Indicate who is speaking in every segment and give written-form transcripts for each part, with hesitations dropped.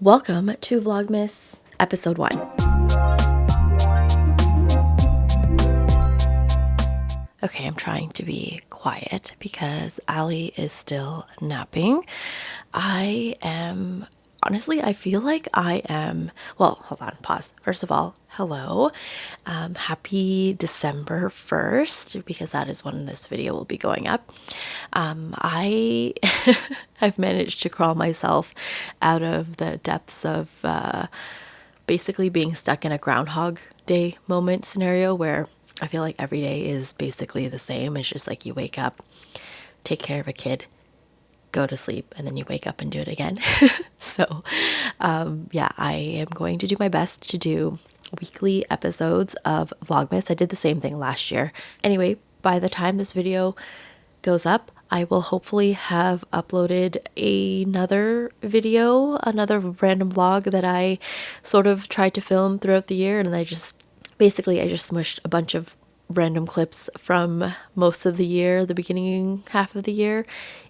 Speaker 1: Welcome to Vlogmas episode 1. Okay, I'm trying to be quiet because Allie is still napping. Honestly, I feel like well, hold on, pause. First of all, hello. Happy December 1st, because that is when this video will be going up. I've managed to crawl myself out of the depths of basically being stuck in a Groundhog Day moment scenario where I feel like every day is basically the same. It's just like you wake up, take care of a kid, go to sleep, and then you wake up and do it again. So yeah, I am going to do my best to do weekly episodes of Vlogmas. I did the same thing last year. Anyway, by the time this video goes up, I will hopefully have uploaded another video, another random vlog that I sort of tried to film throughout the year, and I just smushed a bunch of random clips from most of the year, the beginning half of the year,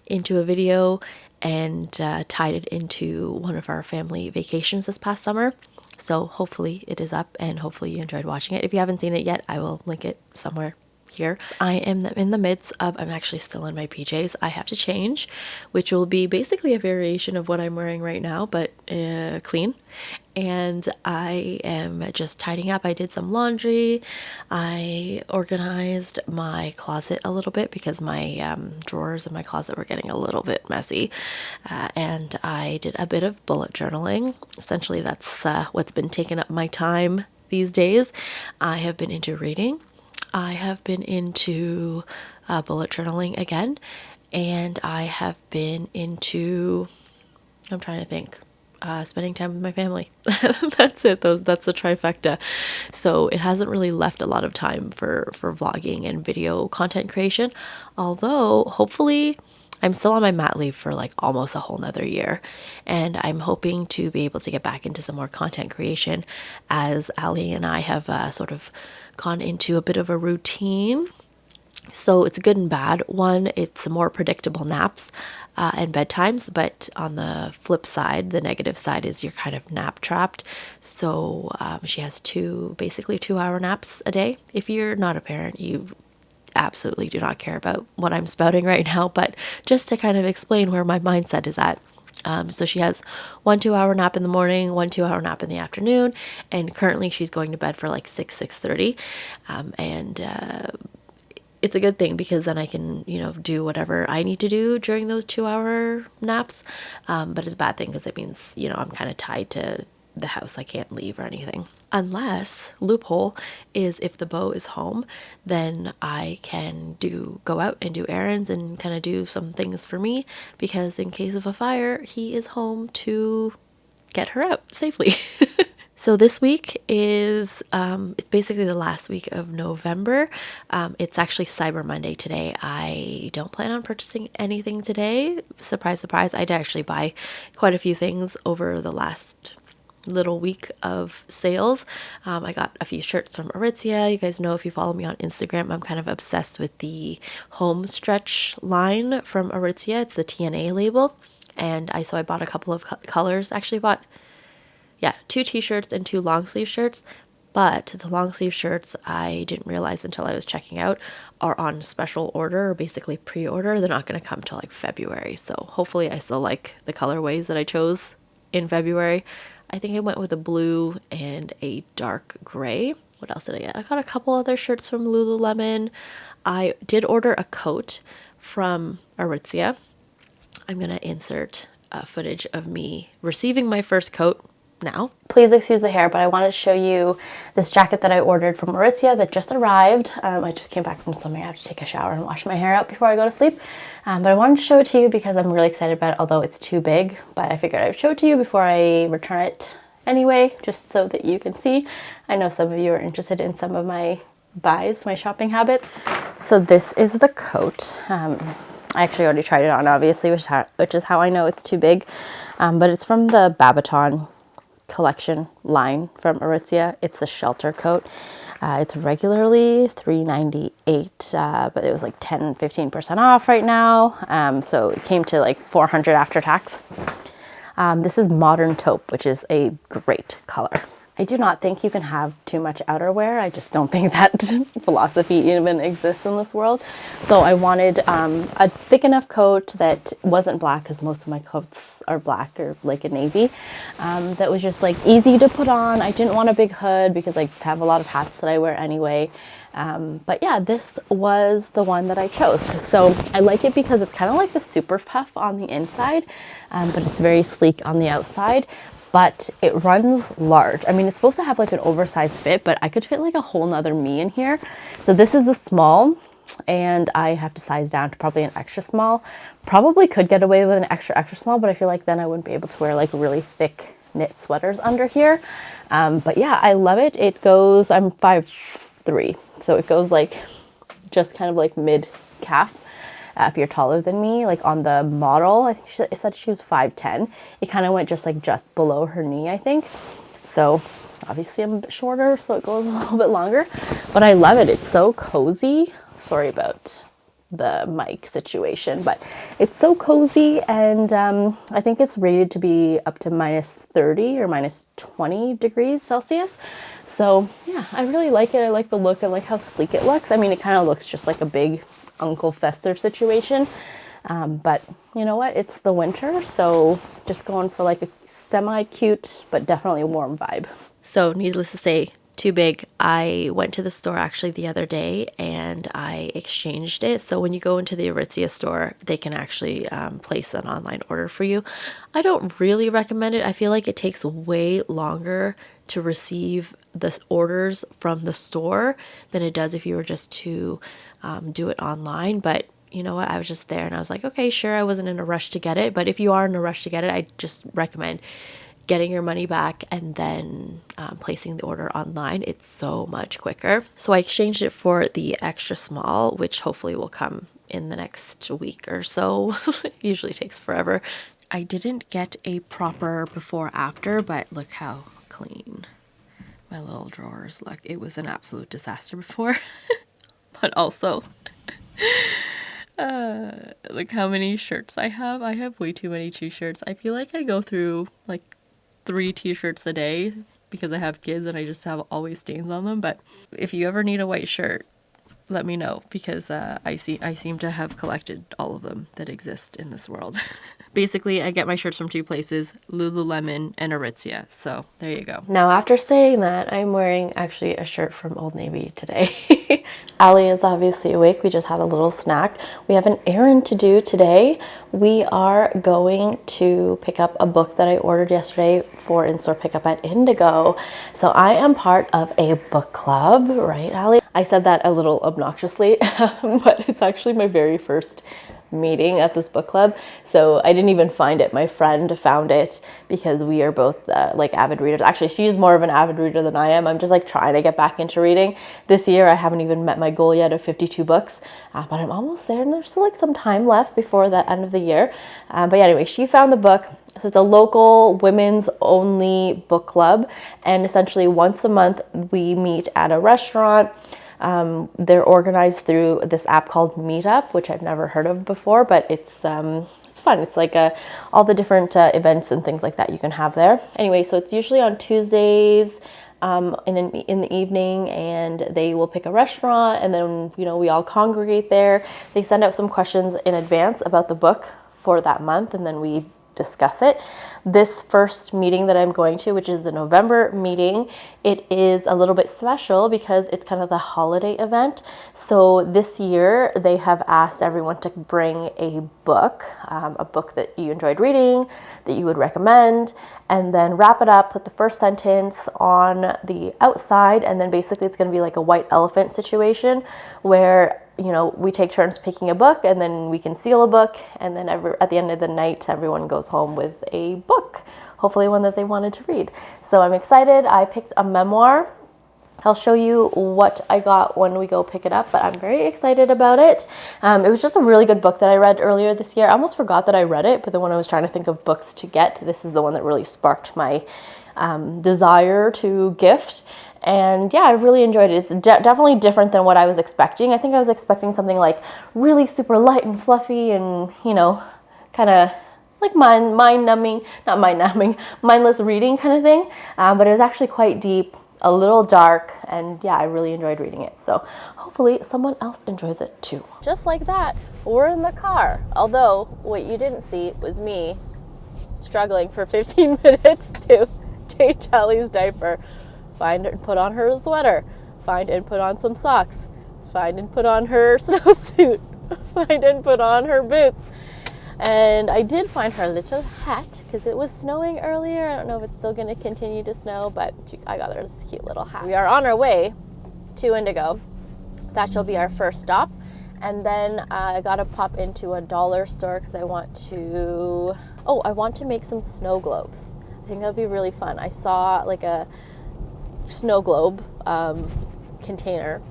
Speaker 1: into a video and tied it into one of our family vacations this past summer. So hopefully it is up and hopefully you enjoyed watching it. If you haven't seen it yet, I will link it somewhere here. I am in the midst of, I'm actually still in my PJs. I have to change, which will be basically a variation of what I'm wearing right now, but clean. And I am just tidying up. I did some laundry. I organized my closet a little bit because my drawers in my closet were getting a little bit messy. And I did a bit of bullet journaling. Essentially, that's what's been taking up my time these days. I have been into reading. I have been into bullet journaling again. And I have been into, I'm trying to think, spending time with my family. That's it. That's the trifecta. So it hasn't really left a lot of time for vlogging and video content creation. Although hopefully I'm still on my mat leave for like almost a whole nother year. And I'm hoping to be able to get back into some more content creation as Allie and I have sort of gone into a bit of a routine. So it's good and bad. One, it's more predictable naps and bedtimes, but on the flip side, the negative side is you're kind of nap trapped. So she has basically 2-hour naps a day. If you're not a parent, you absolutely do not care about what I'm spouting right now, but just to kind of explain where my mindset is at. So she has 1 2-hour nap in the morning, 1 2-hour nap in the afternoon, and currently she's going to bed for like 6:30. It's a good thing because then I can, do whatever I need to do during those 2-hour naps. But it's a bad thing because it means, I'm kind of tied to the house. I can't leave or anything. Unless, loophole, is if the beau is home, then I can go out and do errands and kind of do some things for me, because in case of a fire, he is home to get her out safely. So this week is, it's basically the last week of November. It's actually Cyber Monday today. I don't plan on purchasing anything today. Surprise, surprise. I did actually buy quite a few things over the last little week of sales. I got a few shirts from Aritzia. You guys know, if you follow me on Instagram, I'm kind of obsessed with the home stretch line from Aritzia. It's the TNA label. And so I bought a couple of colors. Actually bought 2 t-shirts and 2 long sleeve shirts, but the long sleeve shirts, I didn't realize until I was checking out, are on special order, or basically pre-order. They're not going to come till like February. So hopefully I still like the colorways that I chose in February. I think I went with a blue and a dark gray. What else did I get? I got a couple other shirts from Lululemon. I did order a coat from Aritzia. I'm going to insert footage of me receiving my first coat now. Please excuse the hair, but I wanted to show you this jacket that I ordered from Aritzia that just arrived. I just came back from swimming. I have to take a shower and wash my hair out before I go to sleep. But I wanted to show it to you because I'm really excited about it, although it's too big. But I figured I'd show it to you before I return it anyway, just so that you can see. I know some of you are interested in some of my buys, my shopping habits. So this is the coat. I actually already tried it on, obviously, which is how I know it's too big. But it's from the Babaton collection line from Aritzia. It's the shelter coat. It's regularly $398, but it was like 10-15% off right now. So it came to like $400 after tax. This is Modern Taupe, which is a great color. I do not think you can have too much outerwear. I just don't think that philosophy even exists in this world. So I wanted a thick enough coat that wasn't black, because most of my coats are black or like a navy. That was just like easy to put on. I didn't want a big hood because I have a lot of hats that I wear anyway. But yeah, this was the one that I chose. So I like it because it's kind of like the super puff on the inside, but it's very sleek on the outside. But it runs large. I mean, it's supposed to have like an oversized fit, but I could fit like a whole nother me in here. So this is the small, and I have to size down to probably an extra small. Probably could get away with an extra small, but I feel like then I wouldn't be able to wear like really thick knit sweaters under here. But yeah, I love it. It goes, I'm 5'3", so it goes like just kind of like mid calf. If you're taller than me, like on the model, I think it said she was 5'10". It kind of went just below her knee, I think. So obviously I'm a bit shorter, so it goes a little bit longer, but I love it. It's so cozy. Sorry about the mic situation, but it's so cozy. And I think it's rated to be up to -30 or -20 degrees Celsius. So yeah, I really like it. I like the look. I like how sleek it looks. I mean, it kind of looks just like a big Uncle Fester situation, but you know what, it's the winter, so just going for like a semi-cute but definitely warm vibe. So needless to say, too big. I went to the store actually the other day and I exchanged it. So when you go into the Aritzia store, they can actually place an online order for you. I don't really recommend it. I feel like it takes way longer to receive the orders from the store than it does if you were just to do it online. But you know what, I was just there and I was like, okay, sure. I wasn't in a rush to get it, but if you are in a rush to get it, I just recommend getting your money back and then placing the order online. It's so much quicker. So I exchanged it for the extra small, which hopefully will come in the next week or so. It usually takes forever. I didn't get a proper before after, but look how clean my little drawers look. It was an absolute disaster before. But also, look how many shirts I have. I have way too many t-shirts. I feel like I go through like 3 t-shirts a day because I have kids and I just have always stains on them. But if you ever need a white shirt, let me know, because I seem to have collected all of them that exist in this world. Basically, I get my shirts from 2 places, Lululemon and Aritzia. So there you go. Now, after saying that, I'm wearing actually a shirt from Old Navy today. Allie is obviously awake. We just had a little snack. We have an errand to do today. We are going to pick up a book that I ordered yesterday for in-store pickup at Indigo. So I am part of a book club, right, Allie? I said that a little obnoxiously, but it's actually my very first meeting at this book club. So I didn't even find it. My friend found it because we are both like avid readers. Actually, she's more of an avid reader than I am. I'm just like trying to get back into reading. This year, I haven't even met my goal yet of 52 books, but I'm almost there and there's still like some time left before the end of the year. But yeah, anyway, she found the book. So it's a local women's only book club. And essentially once a month we meet at a restaurant. They're organized through this app called Meetup, which I've never heard of before, but it's fun. It's like all the different events and things like that you can have there. Anyway, so it's usually on Tuesdays in the evening, and they will pick a restaurant, and then we all congregate there. They send out some questions in advance about the book for that month, and then we discuss it. This first meeting that I'm going to, which is the November meeting, it is a little bit special because it's kind of the holiday event. So this year they have asked everyone to bring a book that you enjoyed reading, that you would recommend, and then wrap it up, put the first sentence on the outside, and then basically it's going to be like a white elephant situation where we take turns picking a book, and then we can seal a book, and then at the end of the night, everyone goes home with a book, hopefully one that they wanted to read. So I'm excited. I picked a memoir. I'll show you what I got when we go pick it up, but I'm very excited about it. It was just a really good book that I read earlier this year. I almost forgot that I read it, but then when I was trying to think of books to get, this is the one that really sparked my desire to gift. And yeah, I really enjoyed it. It's definitely different than what I was expecting. I think I was expecting something like really super light and fluffy and, kind of like mind-numbing, not mind-numbing, mindless reading kind of thing. But it was actually quite deep, a little dark, and yeah, I really enjoyed reading it. So hopefully someone else enjoys it too. Just like that, we're in the car. Although what you didn't see was me struggling for 15 minutes to change Allie's diaper, find and put on her sweater, find and put on some socks, find and put on her snowsuit, find and put on her boots. And I did find her little hat because it was snowing earlier. I don't know if it's still going to continue to snow, but I got her this cute little hat. We are on our way to Indigo. That shall be our first stop. And then I got to pop into a dollar store because I want to make some snow globes. I think that would be really fun. I saw like a snow globe container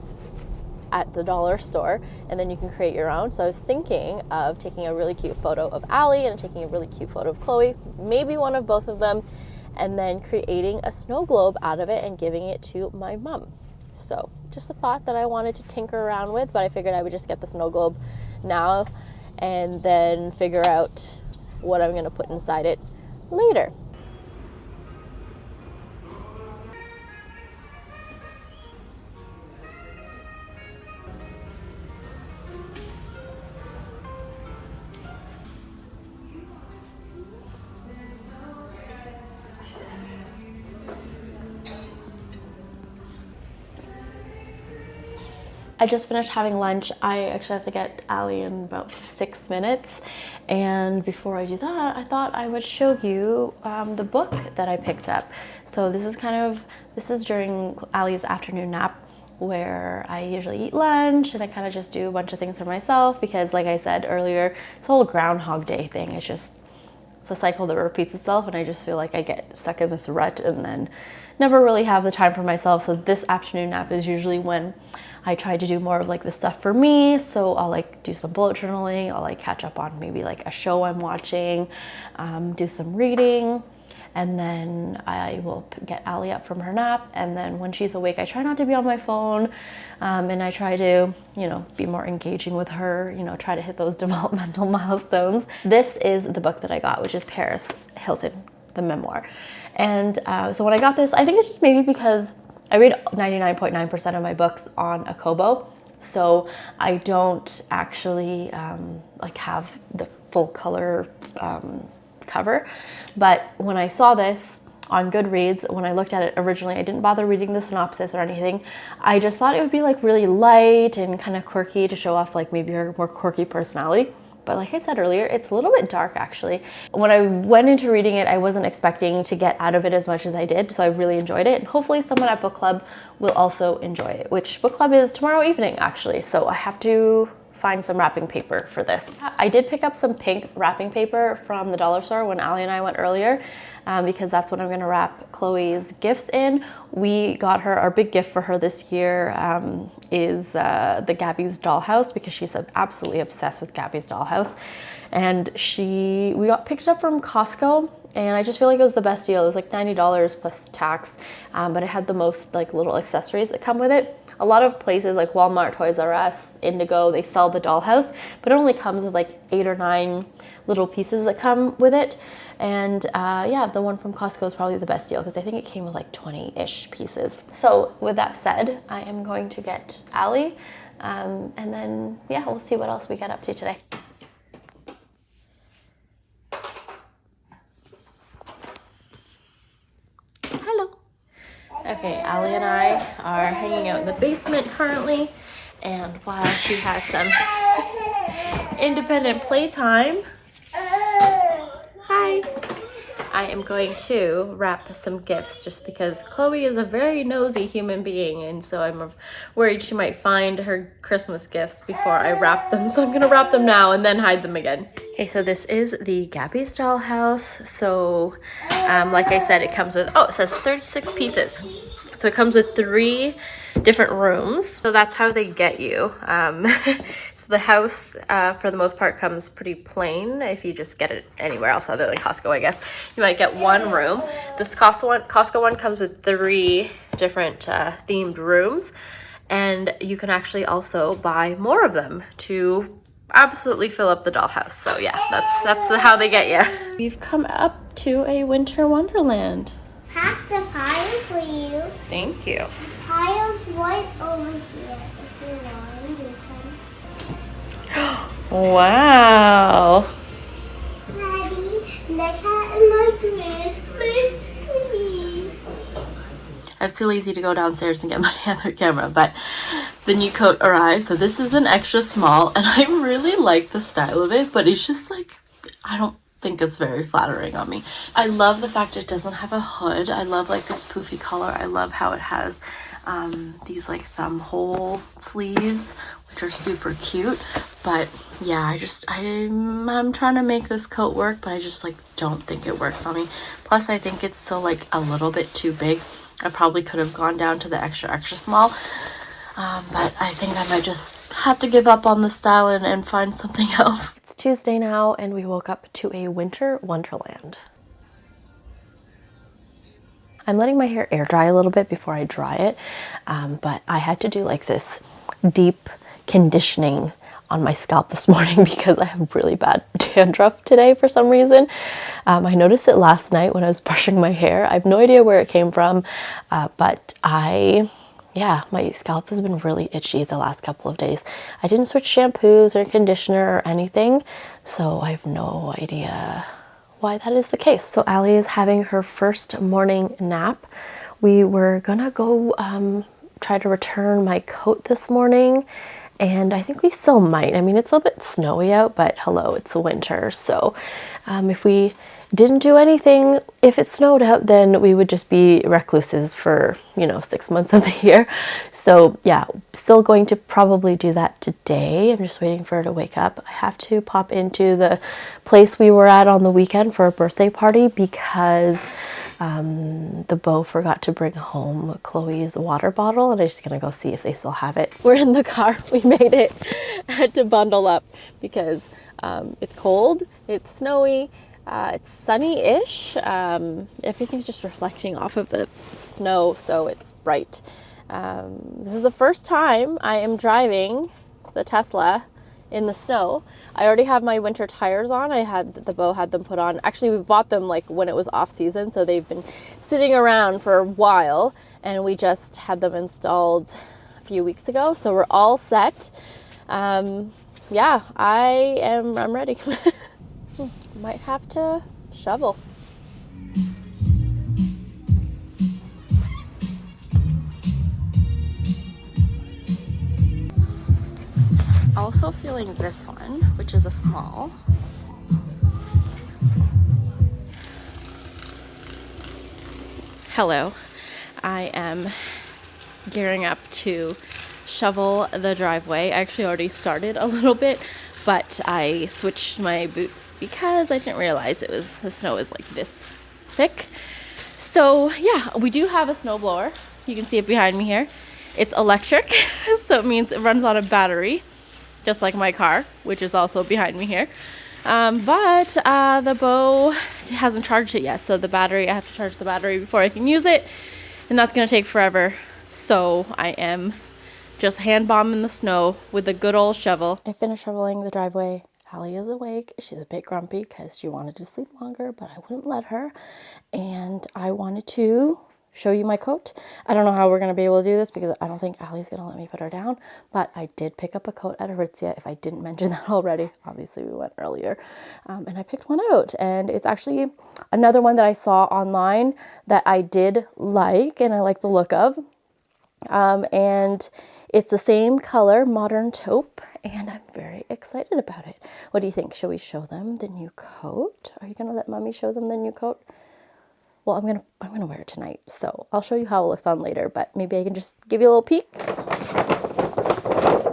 Speaker 1: at the dollar store, and then you can create your own. So I was thinking of taking a really cute photo of Allie and taking a really cute photo of Chloe, maybe one of both of them, and then creating a snow globe out of it and giving it to my mom. So just a thought that I wanted to tinker around with, but I figured I would just get the snow globe now and then figure out what I'm going to put inside it later. I just finished having lunch. I actually have to get Allie in about 6 minutes. And before I do that, I thought I would show you the book that I picked up. So this is during Allie's afternoon nap, where I usually eat lunch and I kind of just do a bunch of things for myself because, like I said earlier, it's a whole Groundhog Day thing. It's a cycle that repeats itself, and I just feel like I get stuck in this rut and then never really have the time for myself. So this afternoon nap is usually when I try to do more of like the stuff for me. So I'll like do some bullet journaling. I'll like catch up on maybe like a show I'm watching, do some reading, and then I will get Allie up from her nap. And then when she's awake, I try not to be on my phone, and I try to, be more engaging with her, try to hit those developmental milestones. This is the book that I got, which is Paris Hilton, the memoir. And so when I got this, I think it's just maybe because I read 99.9% of my books on a Kobo, so I don't actually have the full color cover. But when I saw this on Goodreads, when I looked at it originally, I didn't bother reading the synopsis or anything. I just thought it would be like really light and kind of quirky to show off like maybe her more quirky personality. But like I said earlier, it's a little bit dark actually. When I went into reading it, I wasn't expecting to get out of it as much as I did, so I really enjoyed it. And hopefully someone at book club will also enjoy it, which book club is tomorrow evening actually. So I have to find some wrapping paper for this. I did pick up some pink wrapping paper from the dollar store when Allie and I went earlier, because that's what I'm gonna wrap Chloe's gifts in. We got her, our big gift for her this year is the Gabby's Dollhouse, because she's absolutely obsessed with Gabby's Dollhouse. And we picked it up from Costco, and I just feel like it was the best deal. It was like $90 plus tax, but it had the most like little accessories that come with it. A lot of places like Walmart, Toys R Us, Indigo, they sell the dollhouse, but it only comes with like 8 or 9 little pieces that come with it. And yeah, the one from Costco is probably the best deal because I think it came with like 20-ish pieces. So with that said, I am going to get Allie, and then yeah, we'll see what else we get up to today. Hello. Okay, Allie and I are hanging out in the basement currently, and while she has some independent playtime, hi, I am going to wrap some gifts just because Chloe is a very nosy human being, and so I'm worried she might find her Christmas gifts before I wrap them, so I'm gonna wrap them now and then hide them again. Okay, so this is the Gabby's Dollhouse. So like I said, it comes with, it says 36 pieces. So it comes with 3 different rooms. So that's how they get you. So the house, for the most part, comes pretty plain. If you just get it anywhere else other than Costco, I guess, you might get 1 room. This Costco one comes with 3 different themed rooms. And you can actually also buy more of them to absolutely fill up the dollhouse. So yeah, that's how they get you. We've come up to a winter wonderland.
Speaker 2: Pack the pile for you.
Speaker 1: Thank you.
Speaker 2: The pile's right over here if you want to do some.
Speaker 1: Wow.
Speaker 2: Daddy, look at my Christmas tree.
Speaker 1: I was too lazy to go downstairs and get my other camera, but the new coat arrived. So this is an extra small, and I really like the style of it, but it's just like, I don't think it's very flattering on me. I love the fact it doesn't have a hood. I love like this poofy color. I love how it has these like thumb hole sleeves, which are super cute. But yeah, I'm trying to make this coat work, but I just like don't think it works on me. Plus I think it's still like a little bit too big. I probably could have gone down to the extra small, but I think I might just have to give up on the style and find something else. It's Tuesday now, and we woke up to a winter wonderland. I'm letting my hair air dry a little bit before I dry it, but I had to do like this deep conditioning on my scalp this morning because I have really bad dandruff today for some reason. I noticed it last night when I was brushing my hair. I have no idea where it came from, but yeah, my scalp has been really itchy the last couple of days. I didn't switch shampoos or conditioner or anything, so I have no idea why that is the case. So Allie is having her first morning nap. We were gonna go try to return my coat this morning, and I think we still might. I mean, it's a little bit snowy out, but hello, it's winter. So if we didn't do anything, if it snowed out, then we would just be recluses for, 6 months of the year. So yeah, still going to probably do that today. I'm just waiting for her to wake up. I have to pop into the place we were at on the weekend for a birthday party because the beau forgot to bring home Chloe's water bottle, and I'm just gonna go see if they still have it. We're in the car. We made it. I had to bundle up because it's cold, it's snowy, it's sunny-ish. Everything's just reflecting off of the snow, so it's bright. This is the first time I am driving the Tesla in the snow. I already have my winter tires on. The beau had them put on. Actually, we bought them like when it was off season, so they've been sitting around for a while, and we just had them installed a few weeks ago, so we're all set. Yeah, I'm ready. Might have to shovel. Also feeling this one, which is a small. Hello, I am gearing up to shovel the driveway. I actually already started a little bit, but I switched my boots because I didn't realize the snow is like this thick. So yeah, we do have a snowblower. You can see it behind me here. It's electric, so it means it runs on a battery, just like my car, which is also behind me here. But the beau hasn't charged it yet, so I have to charge the battery before I can use it, and that's gonna take forever. So I am just hand bombing the snow with a good old shovel. I finished shoveling the driveway. Allie is awake. She's a bit grumpy because she wanted to sleep longer, but I wouldn't let her. And I wanted to show you my coat. I don't know how we're going to be able to do this because I don't think Allie's going to let me put her down, but I did pick up a coat at Aritzia, if I didn't mention that already. Obviously, we went earlier. And I picked one out, and it's actually another one that I saw online that I did like, and I like the look of. And it's the same color, modern taupe, and I'm very excited about it. What do you think? Shall we show them the new coat? Are you gonna let mommy show them the new coat? Well, I'm gonna wear it tonight, so I'll show you how it looks on later, but maybe I can just give you a little peek.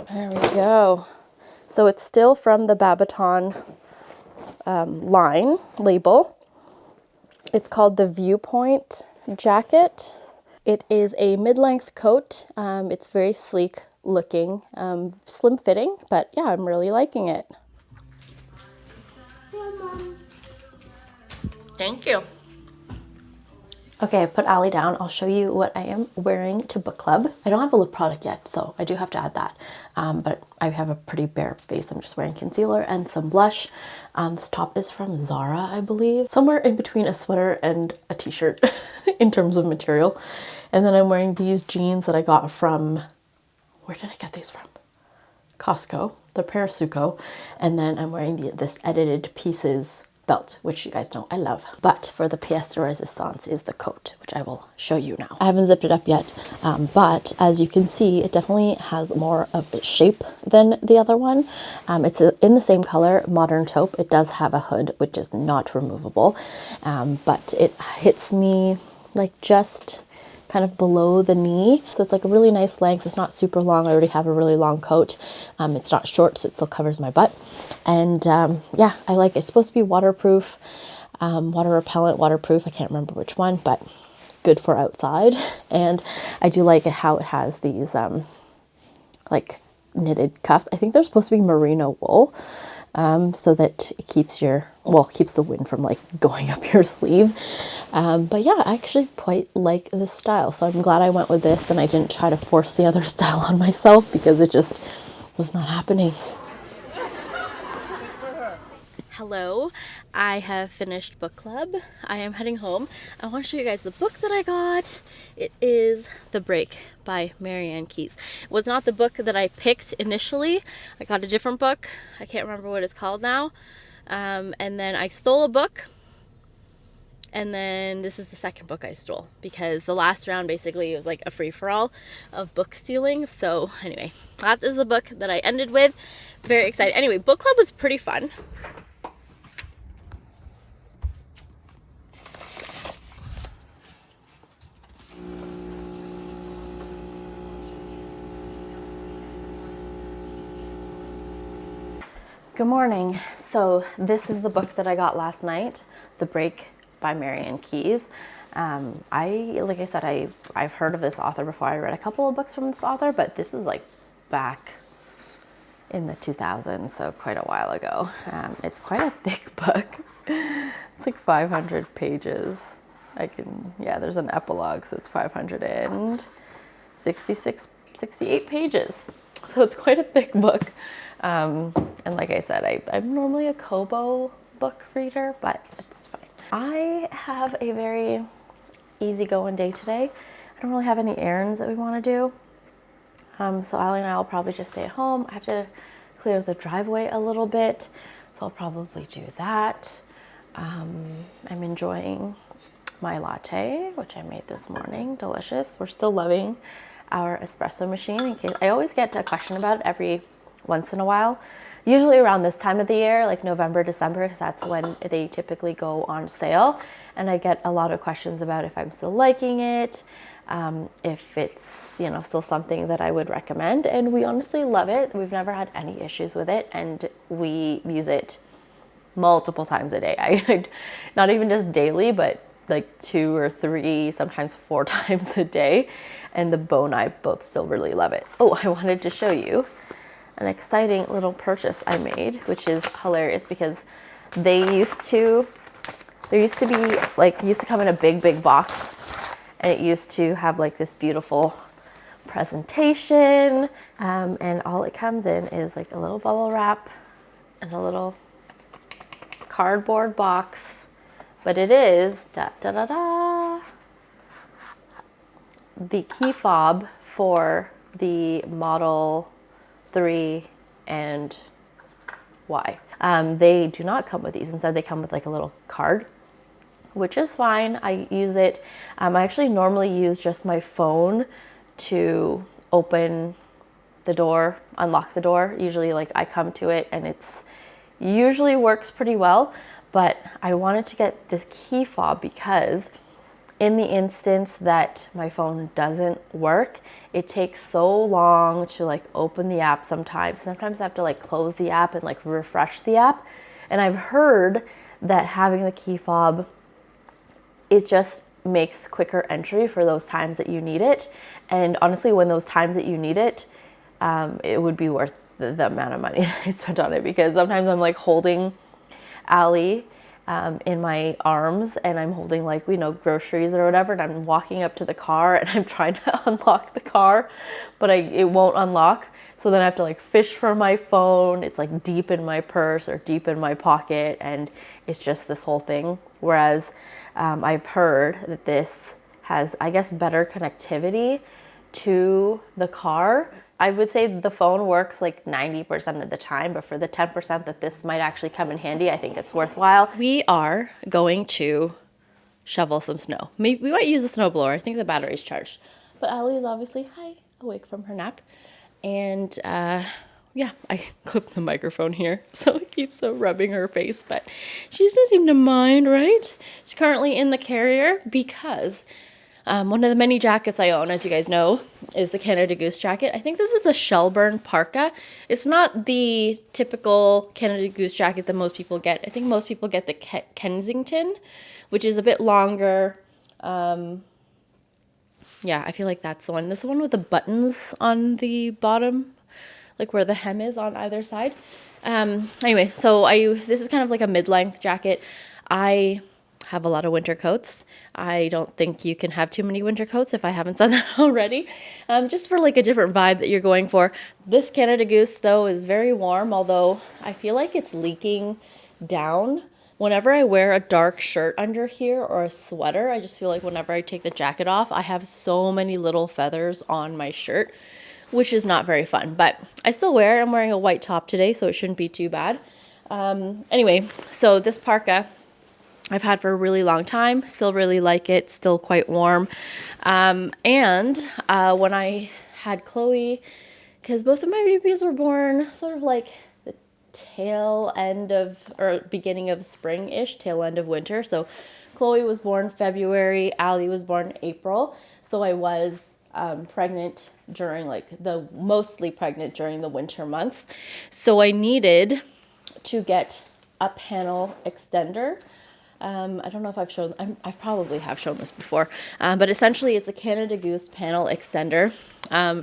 Speaker 1: There we go. So it's still from the Babaton line label. It's called the Viewpoint jacket. It is a mid-length coat. It's very sleek looking, slim fitting, but yeah, I'm really liking it. Thank you. Okay, I put Allie down. I'll show you what I am wearing to book club. I don't have a lip product yet, so I do have to add that. But I have a pretty bare face. I'm just wearing concealer and some blush. This top is from Zara, I believe. Somewhere in between a sweater and a t-shirt in terms of material. And then I'm wearing these jeans that I got from, where did I get these from? Costco. They're Parasuco. And then I'm wearing this edited pieces belt, which you guys know I love. But for the pièce de résistance is the coat, which I will show you now. I haven't zipped it up yet, but as you can see, it definitely has more of a shape than the other one. It's in the same color, modern taupe. It does have a hood, which is not removable, but it hits me like just kind of below the knee. So it's like a really nice length. It's not super long. I already have a really long coat. It's not short, so it still covers my butt. And yeah, I like it. It's supposed to be waterproof, water repellent, waterproof. I can't remember which one, but good for outside. And I do like how it has these like knitted cuffs. I think they're supposed to be merino wool. So that it keeps your, well, keeps the wind from like going up your sleeve. But yeah, I actually quite like this style. So I'm glad I went with this and I didn't try to force the other style on myself because it just was not happening. Hello, I have finished book club. I am heading home. I want to show you guys the book that I got. It is The Break by Marianne Keyes. It was not the book that I picked initially. I got a different book. I can't remember what it's called now. And then I stole a book. And then this is the second book I stole because the last round basically was like a free-for-all of book stealing. So anyway, that is the book that I ended with. Very excited. Anyway, book club was pretty fun. Good morning. So this is the book that I got last night, The Break by Marianne Keyes. Like I said, I've heard of this author before. I read a couple of books from this author, but this is like back in the 2000s, so quite a while ago. It's quite a thick book. It's like 500 pages. Yeah, there's an epilogue, so it's 568 pages. So it's quite a thick book. And like I said, I'm normally a Kobo book reader, but it's fine. I have a very easygoing day today. I don't really have any errands that we want to do. So Allie and I will probably just stay at home. I have to clear the driveway a little bit, so I'll probably do that. I'm enjoying my latte, which I made this morning. Delicious. We're still loving our espresso machine. In case I always get a question about it every once in a while, usually around this time of the year, like November, December, because that's when they typically go on sale. And I get a lot of questions about if I'm still liking it, if it's, you know, still something that I would recommend. And we honestly love it. We've never had any issues with it, and we use it multiple times a day. I not even just daily, but like 2 or 3, sometimes 4 times a day. And the Bo and I both still really love it. Oh, I wanted to show you an exciting little purchase I made, which is hilarious because there used to be like, used to come in a big box, and it used to have like this beautiful presentation, and all it comes in is like a little bubble wrap and a little cardboard box, but it is the key fob for the Model 3 and Y. They do not come with these. Instead, they come with like a little card, which is fine. I use it. I actually normally use just my phone to open the door, unlock the door. Usually like I come to it and it's usually works pretty well, but I wanted to get this key fob because in the instance that my phone doesn't work, it takes so long to like open the app sometimes. Sometimes I have to like close the app and like refresh the app. And I've heard that having the key fob, it just makes quicker entry for those times that you need it. And honestly, when those times that you need it, it would be worth the amount of money I spent on it, because sometimes I'm like holding Allie in my arms, and I'm holding like, you know, groceries or whatever, and I'm walking up to the car and I'm trying to unlock the car, but it won't unlock. So then I have to like fish for my phone. It's like deep in my purse or deep in my pocket, and it's just this whole thing. Whereas I've heard that this has, I guess, better connectivity to the car. I would say the phone works like 90% of the time, but for the 10% that this might actually come in handy, I think it's worthwhile. We are going to shovel some snow. We might use a snowblower. I think the battery's charged. But Allie is obviously, awake from her nap. And yeah, I clipped the microphone here, so it keeps rubbing her face, but she doesn't seem to mind, right? She's currently in the carrier because one of the many jackets I own, as you guys know, is the Canada Goose jacket. I think this is the Shelburne parka. It's not the typical Canada Goose jacket that most people get. I think most people get the Kensington, which is a bit longer. Yeah, I feel like that's the one. This is the one with the buttons on the bottom, like where the hem is on either side. Anyway, so this is kind of like a mid-length jacket. I have a lot of winter coats. I don't think you can have too many winter coats if I haven't said that already. Just for like a different vibe that you're going for. This Canada Goose though is very warm, although I feel like it's leaking down. Whenever I wear a dark shirt under here or a sweater, I just feel like whenever I take the jacket off, I have so many little feathers on my shirt, which is not very fun, but I still wear it. I'm wearing a white top today, so it shouldn't be too bad. Anyway, so this parka I've had for a really long time, still really like it, still quite warm. And when I had Chloe, because both of my babies were born sort of like the tail end of, or beginning of spring-ish, tail end of winter. So Chloe was born February, Allie was born April. So I was pregnant during mostly pregnant during the winter months. So I needed to get a panel extender. I don't know if I probably have shown this before, but essentially it's a Canada Goose panel extender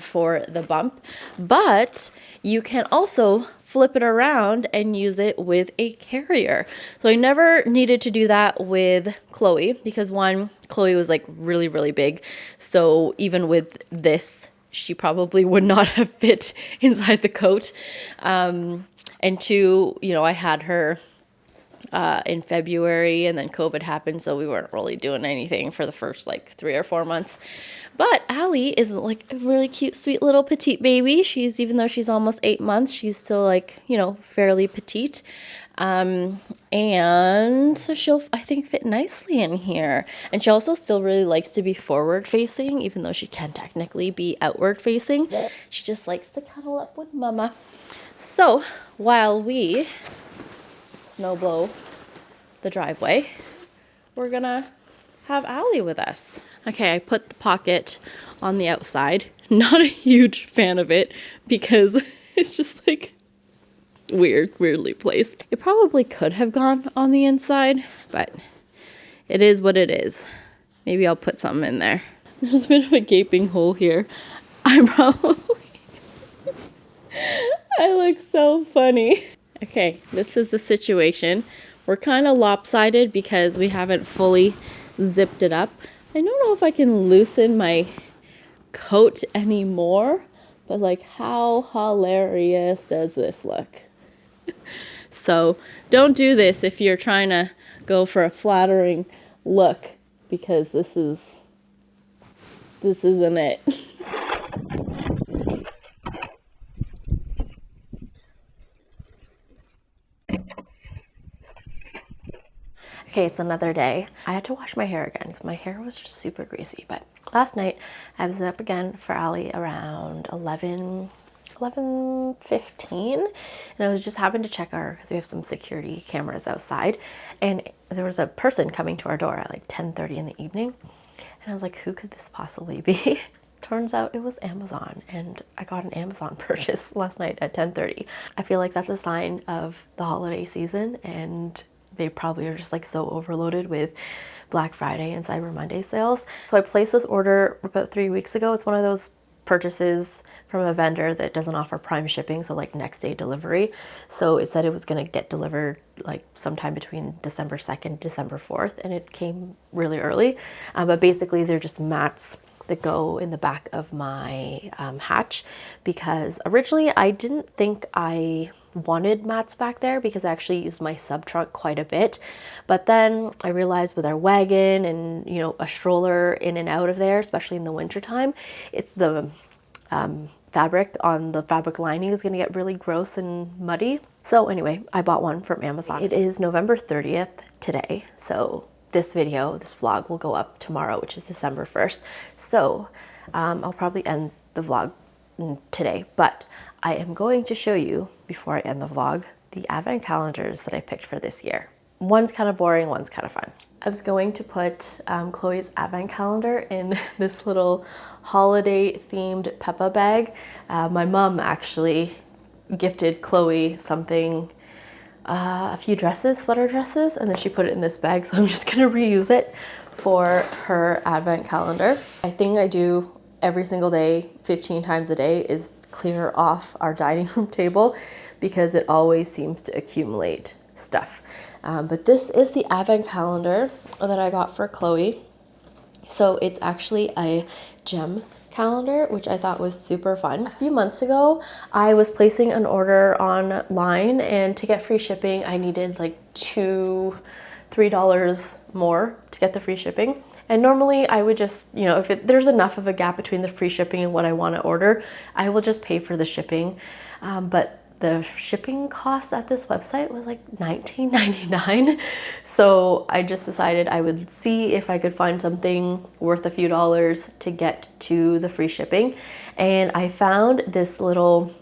Speaker 1: for the bump, but you can also flip it around and use it with a carrier. So I never needed to do that with Chloe because one, Chloe was like really, really big. So even with this, she probably would not have fit inside the coat. And two, you know, I had her in February and then COVID happened, so we weren't really doing anything for the first like 3 or 4 months. But Allie is like a really cute, sweet little petite baby. Even though she's almost 8 months, she's still like, you know, fairly petite. And so she'll, I think, fit nicely in here. And she also still really likes to be forward facing, even though she can technically be outward facing. She just likes to cuddle up with mama. So while we snow blow the driveway, we're gonna have Allie with us. Okay, I put the pocket on the outside. Not a huge fan of it because it's just like weirdly placed. It probably could have gone on the inside, but it is what it is. Maybe I'll put something in there. There's a bit of a gaping hole here. I look so funny. Okay, this is the situation. We're kind of lopsided because we haven't fully zipped it up. I don't know if I can loosen my coat anymore, but like how hilarious does this look? So don't do this if you're trying to go for a flattering look, because this isn't it. Okay, it's another day. I had to wash my hair again because my hair was just super greasy. But last night I was up again for Allie around 11:15, and I was just happened to check because we have some security cameras outside, and there was a person coming to our door at like 10:30 in the evening, and I was like, who could this possibly be? Turns out it was Amazon, and I got an Amazon purchase last night at 10:30. I feel like that's a sign of the holiday season, and they probably are just like so overloaded with Black Friday and Cyber Monday sales. So I placed this order about 3 weeks ago. It's one of those purchases from a vendor that doesn't offer prime shipping, so like next day delivery. So it said it was going to get delivered like sometime between December 2nd, December 4th, and it came really early. But basically they're just mats that go in the back of my hatch, because originally I didn't think I wanted mats back there because I actually use my sub trunk quite a bit. But then I realized with our wagon and, you know, a stroller in and out of there, especially in the winter time, it's the fabric on the fabric lining is going to get really gross and muddy. So anyway, I bought one from Amazon. It is November 30th today, so this video, this vlog will go up tomorrow, which is December 1st. So I'll probably end the vlog today, but I am going to show you, before I end the vlog, the advent calendars that I picked for this year. One's kind of boring, one's kind of fun. I was going to put Chloe's advent calendar in this little holiday themed Peppa bag. My mom actually gifted Chloe something, a few dresses, sweater dresses, and then she put it in this bag, so I'm just gonna reuse it for her advent calendar. A thing I do every single day, 15 times a day, is clear off our dining room table because it always seems to accumulate stuff. But this is the advent calendar that I got for Chloe. So it's actually a gem calendar, which I thought was super fun. A few months ago, I was placing an order online, and to get free shipping, I needed like $3 more to get the free shipping. And normally I would just, you know, if there's enough of a gap between the free shipping and what I want to order, I will just pay for the shipping. But the shipping cost at this website was like $19.99. So I just decided I would see if I could find something worth a few dollars to get to the free shipping. And I found this little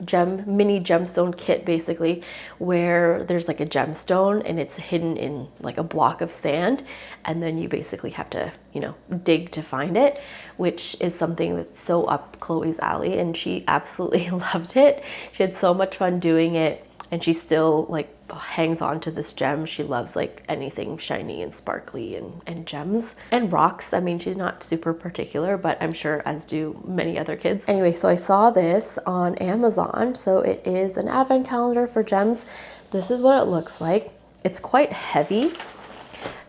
Speaker 1: mini gemstone kit, basically, where there's like a gemstone and it's hidden in like a block of sand, and then you basically have to, you know, dig to find it, which is something that's so up Chloe's alley, and she absolutely loved it. She had so much fun doing it, and she still like hangs on to this gem. She loves like anything shiny and sparkly and gems and rocks. I mean, she's not super particular, but I'm sure as do many other kids. Anyway, so I saw this on Amazon. So it is an advent calendar for gems. This is what it looks like. It's quite heavy,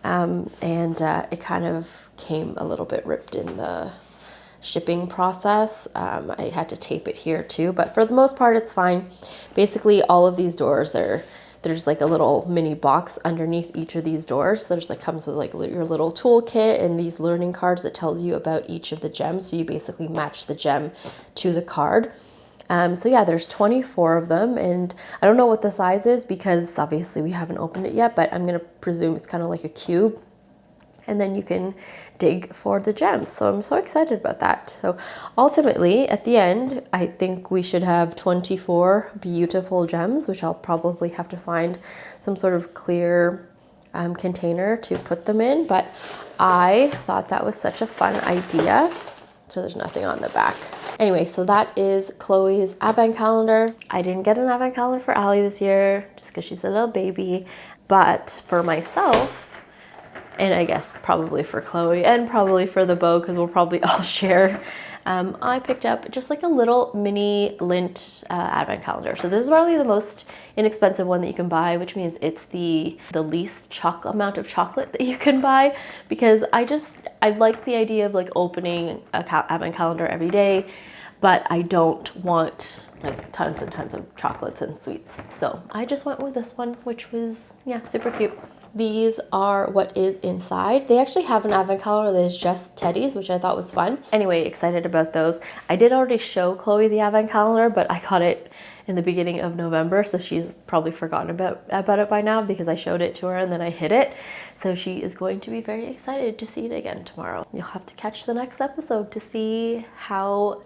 Speaker 1: and it kind of came a little bit ripped in the shipping process. I had to tape it here too, but for the most part it's fine. Basically all of these doors there's like a little mini box underneath each of these doors. So there's like, comes with like your little toolkit and these learning cards that tells you about each of the gems. So you basically match the gem to the card. So yeah, there's 24 of them, and I don't know what the size is because obviously we haven't opened it yet, but I'm gonna presume it's kind of like a cube. And then you can dig for the gems. So I'm so excited about that. So ultimately, at the end, I think we should have 24 beautiful gems, which I'll probably have to find some sort of clear container to put them in. But I thought that was such a fun idea. So there's nothing on the back. Anyway, so that is Chloe's advent calendar. I didn't get an advent calendar for Allie this year just because she's a little baby. But for myself, and I guess probably for Chloe and probably for the beau, because we'll probably all share, I picked up just like a little mini lint advent calendar. So this is probably the most inexpensive one that you can buy, which means it's the least amount of chocolate that you can buy, because I like the idea of like opening a advent calendar every day, but I don't want like tons and tons of chocolates and sweets. So I just went with this one, which was, yeah, super cute. These are what is inside. They actually have an advent calendar that is just teddies, which I thought was fun. Anyway, excited about those. I did already show Chloe the advent calendar, but I got it in the beginning of November, so she's probably forgotten about it by now because I showed it to her and then I hid it. So she is going to be very excited to see it again tomorrow. You'll have to catch the next episode to see how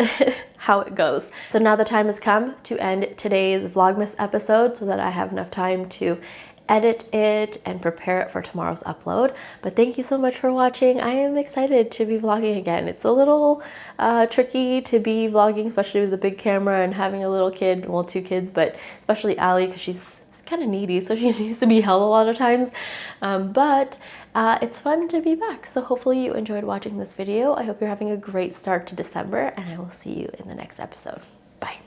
Speaker 1: how it goes. So now the time has come to end today's Vlogmas episode so that I have enough time to edit it and prepare it for tomorrow's upload. But thank you so much for watching. I am excited to be vlogging again. It's a little tricky to be vlogging, especially with a big camera and having a little kid, well, 2 kids, but especially Allie because she's kind of needy, so she needs to be held a lot of times. But it's fun to be back. So hopefully you enjoyed watching this video. I hope you're having a great start to December, and I will see you in the next episode. Bye.